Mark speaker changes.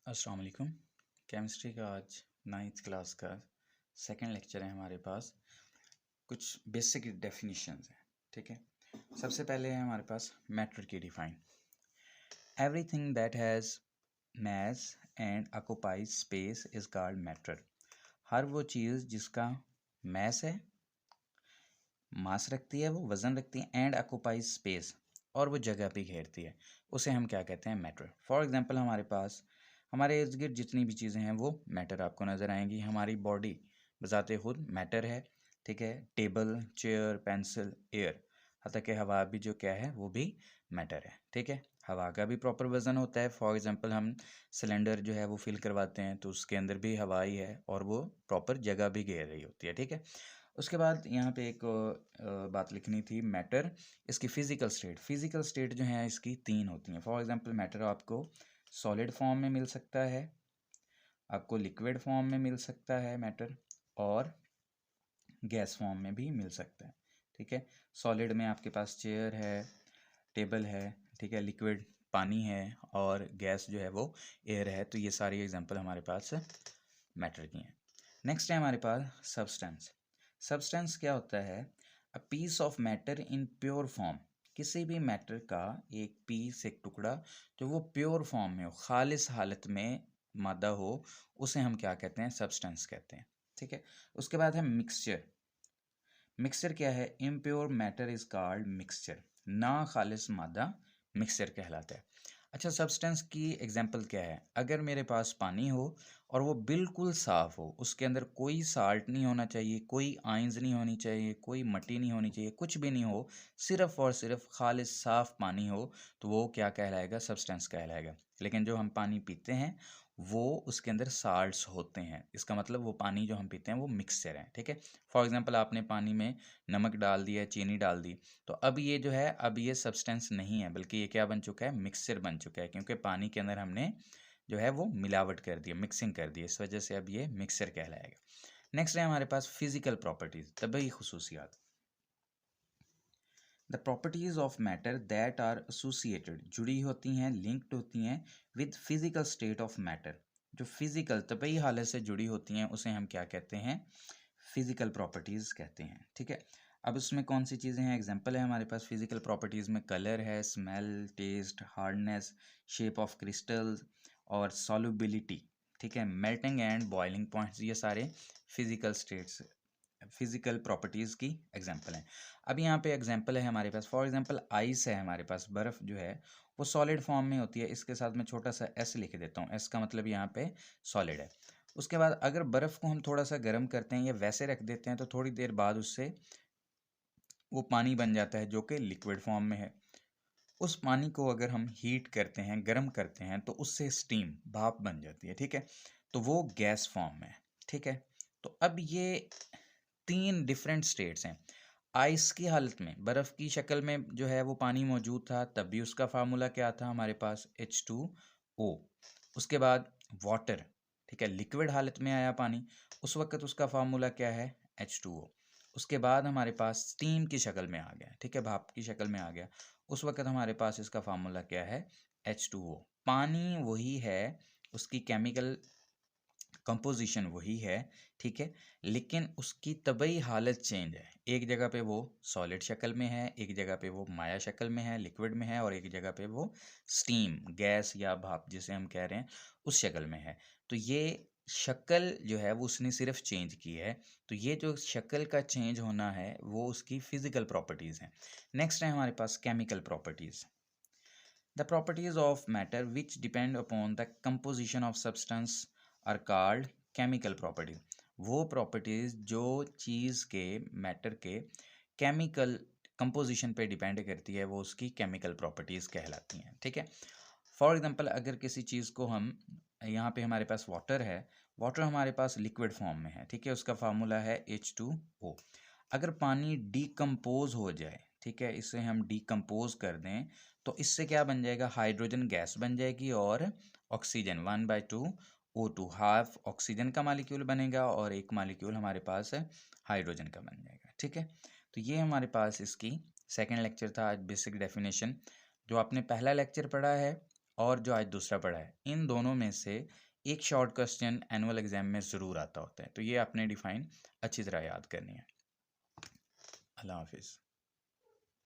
Speaker 1: अस्सलाम वालेकुम। केमिस्ट्री का आज 9th क्लास का सेकंड लेक्चर है हमारे पास। कुछ बेसिक डेफिनेशंस हैं, ठीक है। सबसे पहले है हमारे पास मैटर की define. Everything that has mass and occupies space is called matter. हर वो चीज़ जिसका मैस है, मास रखती है, वो वज़न रखती है, एंड ऑक्यूपाइज स्पेस, और वो जगह भी घेरती है, उसे हम क्या कहते हैं? मैटर। फॉर एग्जांपल हमारे पास हमारे इर्द गिर्द जितनी भी चीज़ें हैं वो मैटर आपको नज़र आएंगी। हमारी बॉडी बजाते खुद मैटर है, ठीक है। टेबल, चेयर, पेंसिल, एयर, हत्ता कि हवा भी जो क्या है वो भी मैटर है, ठीक है। हवा का भी प्रॉपर वज़न होता है। फॉर एग्जांपल हम सिलेंडर जो है वो फिल करवाते हैं तो उसके अंदर भी हवा ही है और वो प्रॉपर जगह भी घेर रही होती है, ठीक है। उसके बाद यहाँ पे एक बात लिखनी थी, मैटर इसकी फिजिकल स्टेट। फिजिकल स्टेट जो है इसकी 3 होती हैं। फॉर एग्जांपल मैटर आपको सॉलिड फॉर्म में मिल सकता है, आपको लिक्विड फॉर्म में मिल सकता है मैटर, और गैस फॉर्म में भी मिल सकता है, ठीक है। सॉलिड में आपके पास चेयर है, टेबल है, ठीक है। लिक्विड पानी है, और गैस जो है वो एयर है। तो ये सारी एग्जांपल हमारे पास मैटर की हैं। नेक्स्ट है हमारे पास सब्सटेंस। सब्सटेंस क्या होता है? A piece of matter in pure form. किसी भी मैटर का एक पीस, एक टुकड़ा जो वो प्योर फॉर्म में हो, खालिस हालत में मादा हो, उसे हम क्या कहते हैं? सब्सटेंस कहते हैं, ठीक है। उसके बाद है मिक्सचर। मिक्सचर क्या है? Impure matter is called mixture. ना खालिस मादा मिक्सचर कहलाता है। अच्छा, सब्सटेंस की एग्जांपल क्या है? अगर मेरे पास पानी हो और वो बिल्कुल साफ़ हो, उसके अंदर कोई साल्ट नहीं होना चाहिए, कोई आयंस नहीं होनी चाहिए, कोई मट्टी नहीं होनी चाहिए, कुछ भी नहीं हो, सिर्फ़ और सिर्फ खालिस साफ़ पानी हो, तो वो क्या कहलाएगा? सब्सटेंस कहलाएगा। लेकिन जो हम पानी पीते हैं वो उसके अंदर साल्ट्स होते हैं, इसका मतलब वो पानी जो हम पीते हैं वो मिक्सचर है, ठीक है। फॉर एग्जांपल आपने पानी में नमक डाल दिया, चीनी डाल दी, तो अब ये जो है, अब ये सब्सटेंस नहीं है, बल्कि ये क्या बन चुका है? मिक्सचर बन चुका है, क्योंकि पानी के अंदर हमने जो है वो मिलावट कर दी, मिक्सिंग कर दी, इस वजह से अब ये मिक्सचर कहलाएगा। नेक्स्ट है हमारे पास फिजिकल प्रॉपर्टीज, तबई खुसूसियात। The properties of matter that are associated, जुड़ी होती हैं, लिंक्ड होती हैं with physical state of matter. जो फिजिकल तबई हालत से जुड़ी होती हैं उसे हम क्या कहते हैं? फिजिकल प्रॉपर्टीज़ कहते हैं, ठीक है। अब उसमें कौन सी चीज़ें हैं? एग्जांपल है हमारे पास फिजिकल प्रॉपर्टीज़ में कलर है, smell, taste, hardness, shape of crystals और सॉल्युबिलिटी, ठीक है। मेल्टिंग एंड बॉइलिंग पॉइंट्स, ये सारे फिजिकल स्टेट्स, फिजिकल प्रॉपर्टीज़ की एग्जांपल हैं। अब यहाँ पे एग्जांपल है हमारे पास, फॉर एग्जांपल आइस है हमारे पास, बर्फ़ जो है वो सॉलिड फॉर्म में होती है। इसके साथ मैं छोटा सा एस लिख देता हूँ, एस का मतलब यहाँ पे सॉलिड है। उसके बाद अगर बर्फ़ को हम थोड़ा सा गर्म करते हैं या वैसे रख देते हैं तो थोड़ी देर बाद उससे वो पानी बन जाता है जो कि लिक्विड फॉर्म में है। उस पानी को अगर हम हीट करते हैं, गर्म करते हैं, तो उससे स्टीम, भाप बन जाती है, ठीक है। तो वो गैस फॉर्म में है, ठीक है। तो अब ये 3 डिफरेंट स्टेट्स हैं। आइस की हालत में, बर्फ़ की शक्ल में जो है वो पानी मौजूद था, तब भी उसका फार्मूला क्या था हमारे पास? H2O। उसके बाद वाटर, ठीक है, लिक्विड हालत में आया पानी, उस वक्त उसका फार्मूला क्या है? H2O। उसके बाद हमारे पास स्टीम की शक्ल में आ गया, ठीक है, भाप की शक्ल में आ गया, उस वक्त हमारे पास इसका फार्मूला क्या है? H2O। पानी वही है, उसकी केमिकल कंपोजिशन वही है, ठीक है, लेकिन उसकी तबई हालत चेंज है। एक जगह पे वो सॉलिड शक्ल में है, एक जगह पे वो माया शक्ल में है, लिक्विड में है, और एक जगह पे वो स्टीम, गैस या भाप जिसे हम कह रहे हैं उस शक्ल में है। तो ये शक्ल जो है वो उसने सिर्फ चेंज की है। तो ये जो शक्ल का चेंज होना है वो उसकी फिजिकल प्रॉपर्टीज़ हैं। नेक्स्ट है हमारे पास chemical properties. The properties of matter which depend upon the composition of substance are called chemical property। वो प्रॉपर्टीज़ जो चीज़ के, मैटर के केमिकल कंपोजिशन पे डिपेंड करती है वो उसकी केमिकल प्रॉपर्टीज़ कहलाती हैं, ठीक है। फॉर एग्जांपल अगर किसी चीज़ को हम, यहाँ पे हमारे पास वाटर है, वाटर हमारे पास लिक्विड फॉर्म में है, ठीक है, उसका फार्मूला है H2O। अगर पानी डिकम्पोज हो जाए, ठीक है, इसे हम डिकम्पोज कर दें, तो इससे क्या बन जाएगा? हाइड्रोजन गैस बन जाएगी और ऑक्सीजन 1/2 O2, हाफ ऑक्सीजन का मालिक्यूल बनेगा और एक मालिक्यूल हमारे पास है हाइड्रोजन का बन जाएगा, ठीक है। तो ये हमारे पास इसकी सेकंड लेक्चर था आज, बेसिक डेफिनेशन। जो आपने पहला लेक्चर पढ़ा है और जो आज दूसरा पढ़ा है, इन दोनों में से एक शॉर्ट क्वेश्चन एनुअल एग्जाम में ज़रूर आता होता है। तो ये आपने डिफाइन अच्छी तरह याद करनी है। अल्लाह हाफिज़।